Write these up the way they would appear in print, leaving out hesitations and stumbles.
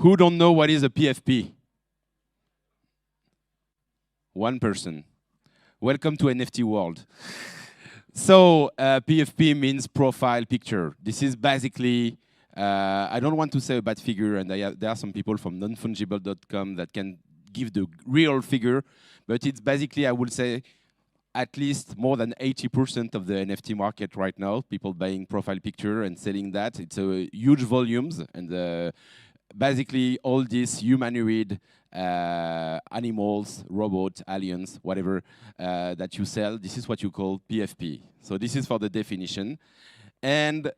Who don't know what is a PFP? One person. Welcome to NFT world. So PFP means profile picture. This is basically, I don't want to say a bad figure, and there are some people from nonfungible.com that can give the real figure, but it's basically, I would say, at least more than 80% of the NFT market right now, people buying profile picture and selling that. It's huge volumes, and basically all these humanoid animals, robots, aliens, whatever that you sell, this is what you call PFP. So this is for the definition. And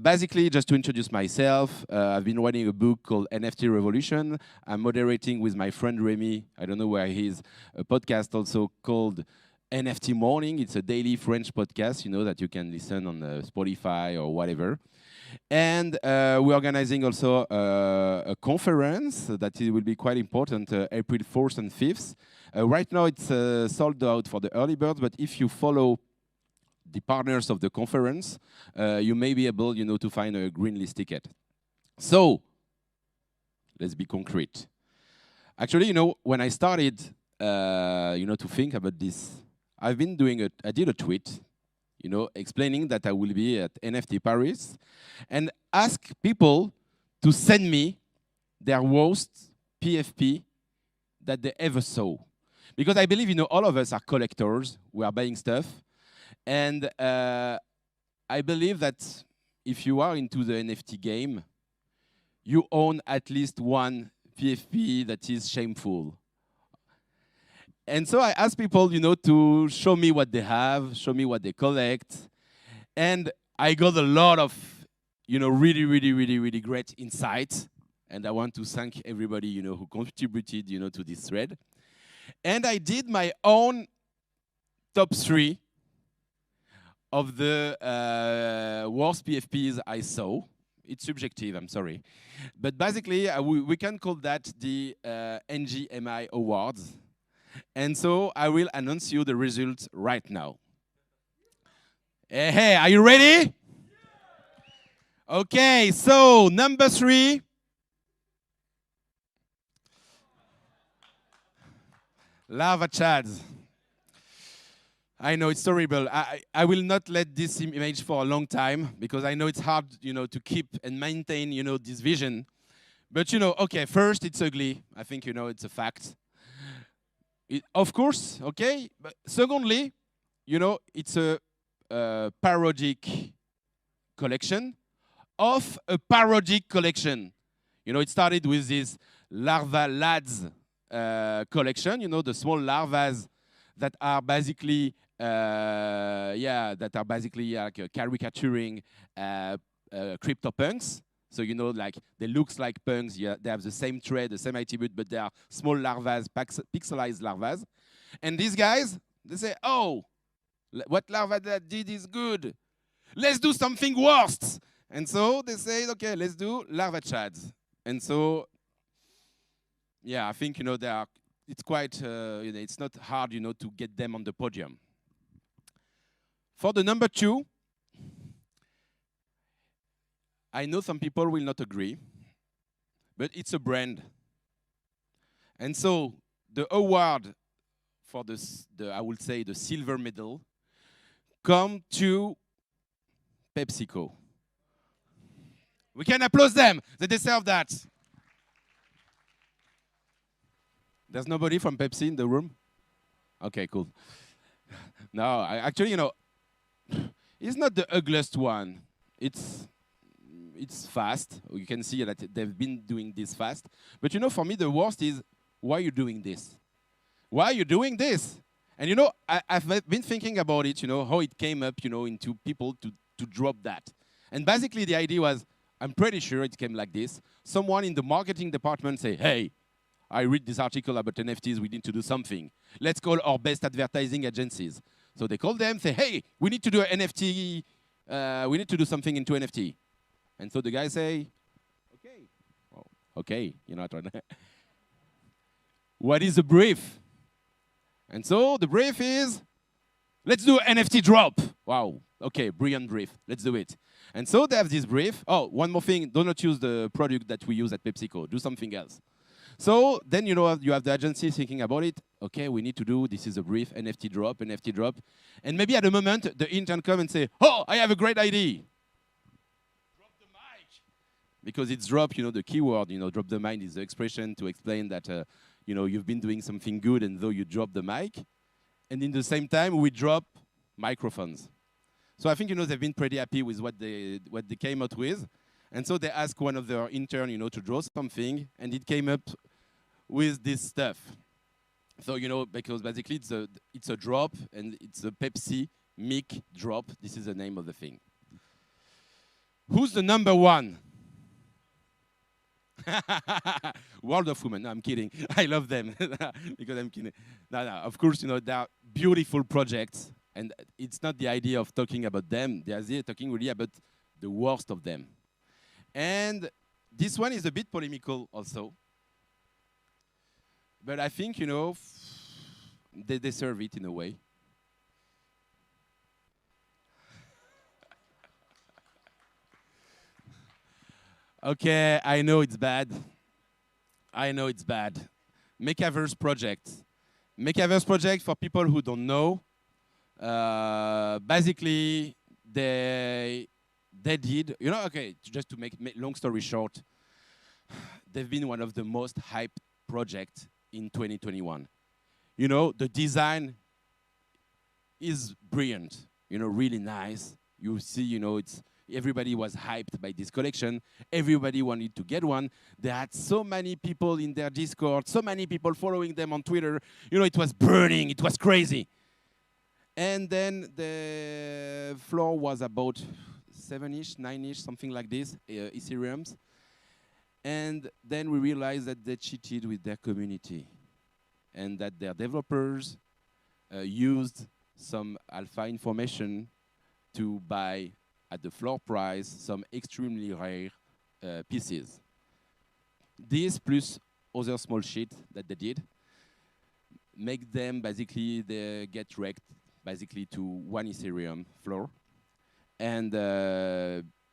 basically, just to introduce myself, I've been writing a book called NFT Revolution. I'm moderating with my friend Remy, I don't know where he is, a podcast also called NFT Morning. It's a daily French podcast, you know, that you can listen on Spotify or whatever. And we're organizing also a conference that will be quite important, April 4th and 5th. Right now it's sold out for the early birds, but if you follow the partners of the conference, you may be able, you know, to find a green list ticket. So, let's be concrete. Actually, you know, when I started, you know, to think about this, I did a tweet, you know, explaining that I will be at NFT Paris and ask people to send me their worst PFP that they ever saw. Because I believe, you know, all of us are collectors, we are buying stuff, and I believe that if you are into the NFT game, you own at least one PFP that is shameful. And so I asked people, you know, to show me what they have, show me what they collect. And I got a lot of, you know, really great insights. And I want to thank everybody, you know, who contributed, you know, to this thread. And I did my own top 3 of the worst PFPs I saw. It's subjective, I'm sorry. But basically, we can call that the NGMI Awards. And so I will announce you the results right now. Hey, are you ready? Okay, so number 3. Lava chads. I know it's horrible. I will not let this image for a long time because I know it's hard, you know, to keep and maintain, you know, this vision. But, you know, okay, first, it's ugly. I think, you know, it's a fact. Of course, okay. But secondly, you know, it's a parodic collection of a parodic collection. You know, it started with this larva lads collection. You know, the small larvas that are basically, like caricaturing CryptoPunks. So, you know, like, they look like punks, yeah, they have the same thread, the same attribute, but they are small larvas, pixelized larvas. And these guys, they say, oh, what larva that did is good. Let's do something worse. And so they say, okay, let's do larva chads. And so, yeah, I think, you know, it's quite, you know, it's not hard, you know, to get them on the podium. For the number 2, I know some people will not agree, but it's a brand. And so the award for I would say, the silver medal come to PepsiCo. We can applaud them. They deserve that. There's nobody from Pepsi in the room? Okay, cool. No, actually, you know, it's not the ugliest one. It's fast. You can see that they've been doing this fast. But, you know, for me, the worst is, why are you doing this? Why are you doing this? And, you know, I've been thinking about it, you know, how it came up, you know, into people to drop that. And basically, the idea was, I'm pretty sure it came like this. Someone in the marketing department say, hey, I read this article about NFTs, we need to do something. Let's call our best advertising agencies. So they call them, say, hey, we need to do an NFT, we need to do something into NFT. And so the guys say, okay. Oh, okay, you know what? What is the brief? And so the brief is, let's do NFT drop. Wow. Okay, brilliant brief. Let's do it. And so they have this brief. Oh, one more thing. Do not use the product that we use at PepsiCo. Do something else. So then you have the agency thinking about it. Okay, we need to do, this is a brief, NFT drop, NFT drop. And maybe at the moment, the intern come and say, oh, I have a great idea. Drop the mic. Because it's drop, the keyword, drop the mic is the expression to explain that, you've been doing something good and though you drop the mic. And in the same time, we drop microphones. So I think, they've been pretty happy with what they came out with. And so they asked one of their interns, to draw something, and it came up with this stuff. So, because basically it's a drop, and it's a Pepsi mic drop. This is the name of the thing. Who's the number one? World of Women. No, I'm kidding. I love them because I'm kidding. No, of course, they are beautiful projects, and it's not the idea of talking about them. The idea of talking really about the worst of them. And this one is a bit polemical also. But I think, they deserve it in a way. Okay, I know it's bad. I know it's bad. Makeaverse project. Makeaverse project, for people who don't know, basically they did, okay, just to make long story short, they've been one of the most hyped projects in 2021. The design is brilliant, really nice. You see, it's everybody was hyped by this collection. Everybody wanted to get one. They had so many people in their Discord, so many people following them on Twitter. It was burning, it was crazy. And then the floor was about 7-ish, 9-ish, something like this, Ethereums. And then we realized that they cheated with their community and that their developers used some alpha information to buy at the floor price some extremely rare pieces. This plus other small shit that they did make them basically they get wrecked basically to 1 Ethereum floor. And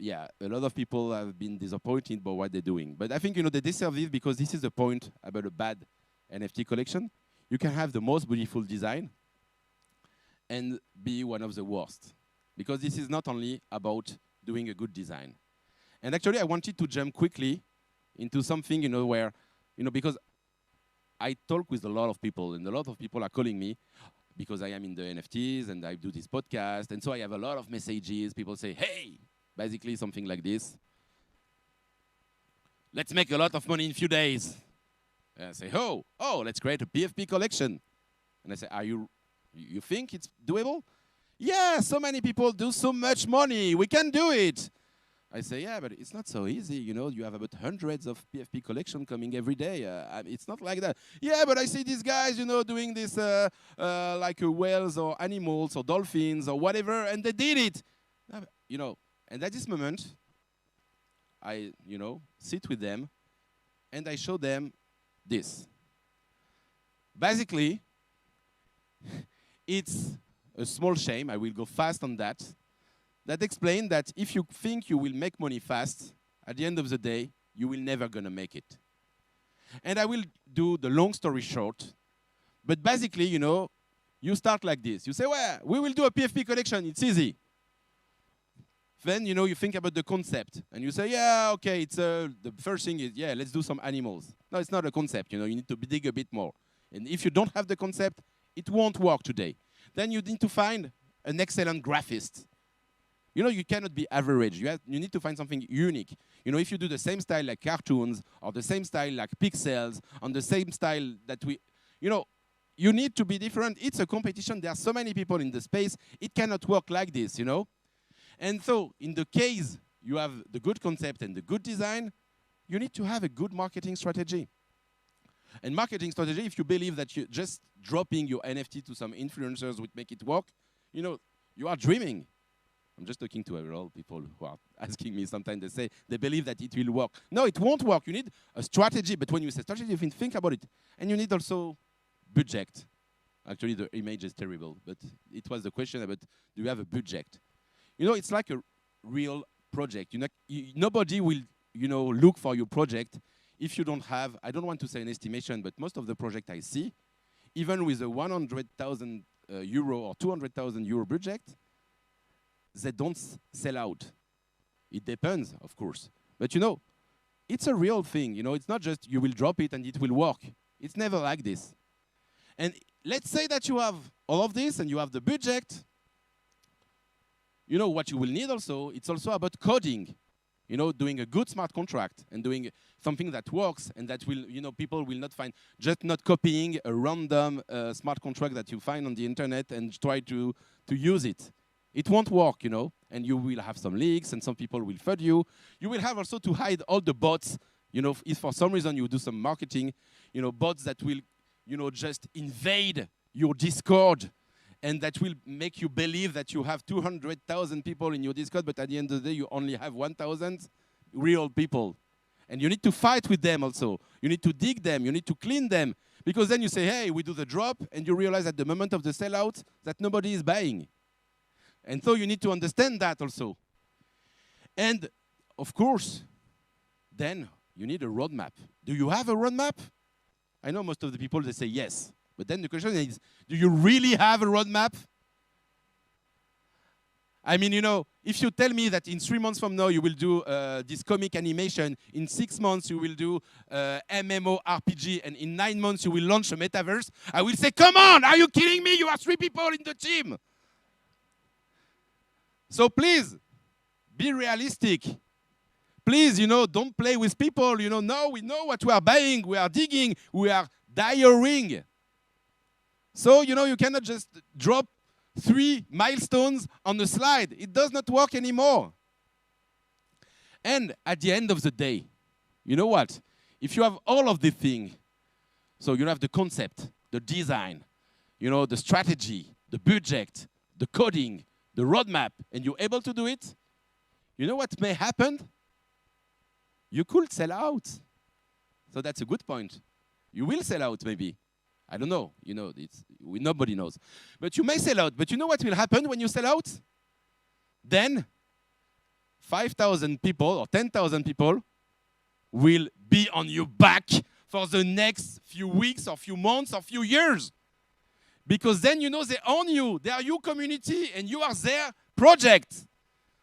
yeah, a lot of people have been disappointed by what they're doing. But I think they deserve this because this is the point about a bad NFT collection. You can have the most beautiful design and be one of the worst. Because this is not only about doing a good design. And actually, I wanted to jump quickly into something, where, because I talk with a lot of people, and a lot of people are calling me because I am in the NFTs and I do this podcast. And so I have a lot of messages. People say, hey, basically something like this. Let's make a lot of money in a few days. And I say, oh, let's create a PFP collection. And I say, you think it's doable? Yeah, so many people do so much money. We can do it. I say, yeah, but it's not so easy. You have about hundreds of PFP collection coming every day. It's not like that. Yeah, but I see these guys, doing this like whales or animals or dolphins or whatever, and they did it. And at this moment, I, sit with them and I show them this. Basically, it's a small shame, I will go fast on that explains that if you think you will make money fast, at the end of the day, you will never gonna make it. And I will do the long story short, but basically, you start like this. You say, well, we will do a PFP collection, it's easy. Then, you think about the concept, and you say, yeah, okay, it's the first thing is, yeah, let's do some animals. No, it's not a concept, you need to dig a bit more. And if you don't have the concept, it won't work today. Then you need to find an excellent graphist. You cannot be average. You need to find something unique. If you do the same style like cartoons, or the same style like pixels, on the same style that we, you need to be different. It's a competition. There are so many people in the space. It cannot work like this, And so, in the case you have the good concept and the good design, you need to have a good marketing strategy. And marketing strategy, if you believe that you just dropping your NFT to some influencers would make it work, you are dreaming. I'm just talking to a lot of people who are asking me sometimes, they say they believe that it will work. No, it won't work. You need a strategy, but when you say strategy, you think about it. And you need also budget. Actually, the image is terrible, but it was the question about, do you have a budget? You know, it's like a real project. Nobody will, look for your project if you don't have, I don't want to say an estimation, but most of the project I see, even with a 100,000 euro or 200,000 euro budget, they don't sell out. It depends, of course. But it's a real thing. It's not just you will drop it and it will work. It's never like this. And let's say that you have all of this and you have the budget. You know what you will need also? It's also about coding. Doing a good smart contract and doing something that works and that will, people will not find, just not copying a random smart contract that you find on the internet and try to use it. It won't work, and you will have some leaks and some people will FUD you. You will have also to hide all the bots, if for some reason you do some marketing, bots that will, just invade your Discord and that will make you believe that you have 200,000 people in your Discord, but at the end of the day, you only have 1,000 real people. And you need to fight with them also. You need to dig them. You need to clean them. Because then you say, hey, we do the drop, and you realize at the moment of the sellout that nobody is buying. And so you need to understand that also. And, of course, then you need a roadmap. Do you have a roadmap? I know most of the people, they say yes. But then the question is, do you really have a roadmap? I mean, if you tell me that in 3 months from now you will do this comic animation, in 6 months you will do MMORPG, and in 9 months you will launch a metaverse, I will say, come on, are you kidding me? You are 3 people in the team. So please, be realistic. Please, don't play with people. Now we know what we are buying. We are digging. We are diaring. So, you cannot just drop 3 milestones on the slide. It does not work anymore. And at the end of the day, you know what? If you have all of the things, so you have the concept, the design, the strategy, the budget, the coding, the roadmap, and you're able to do it, you know what may happen? You could sell out. So that's a good point. You will sell out, maybe. I don't know. Nobody knows. But you may sell out. But you know what will happen when you sell out? Then 5,000 people or 10,000 people will be on your back for the next few weeks or few months or few years. Because then, they own you. They are your community and you are their project.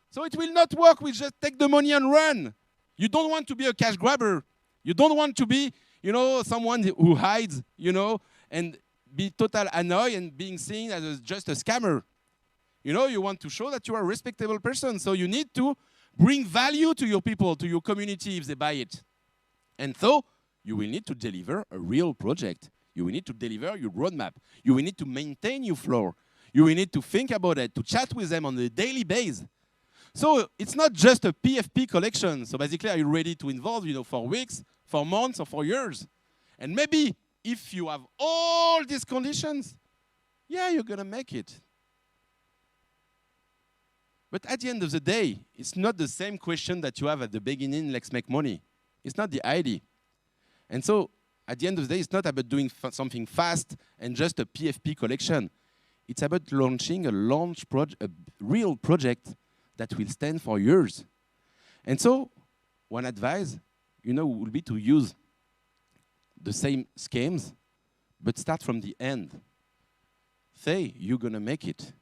So it will not work. We just take the money and run. You don't want to be a cash grabber. You don't want to be, someone who hides, and be total annoyed and being seen as just a scammer. You want to show that you are a respectable person. So you need to bring value to your people, to your community if they buy it. And so you will need to deliver a real project. You will need to deliver your roadmap. You will need to maintain your floor. You will need to think about it, to chat with them on a daily basis. So it's not just a PFP collection. So basically, are you ready to involve, for weeks, for months, or for years? And maybe if you have all these conditions, yeah, you're going to make it. But at the end of the day, it's not the same question that you have at the beginning, let's make money. It's not the idea. And so at the end of the day, it's not about doing something fast and just a PFP collection. It's about launching a real project that will stand for years. And so one advice, would be to use the same schemes, but start from the end. Say, you're going to make it.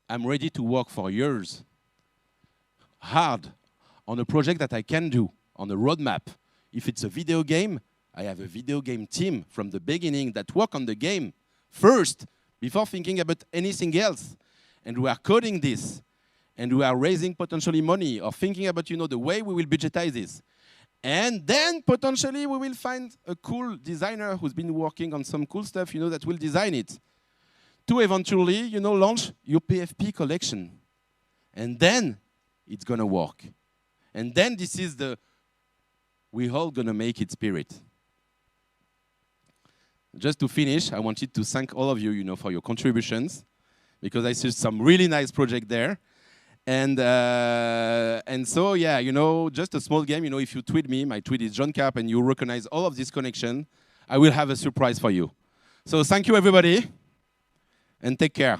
I'm ready to work for years, hard, on a project that I can do, on a roadmap. If it's a video game, I have a video game team from the beginning that work on the game first, before thinking about anything else. And we are coding this, and we are raising potentially money, or thinking about, the way we will budgetize this. And then potentially we will find a cool designer who's been working on some cool stuff, that will design it. To eventually, launch your PFP collection. And then it's going to work. And then this is the we all going to make it spirit. Just to finish, I wanted to thank all of you, for your contributions, because I see some really nice project there. And so, yeah, just a small game. If you tweet me, my tweet is John KARP, and you recognize all of this connection, I will have a surprise for you. So thank you, everybody. and take care.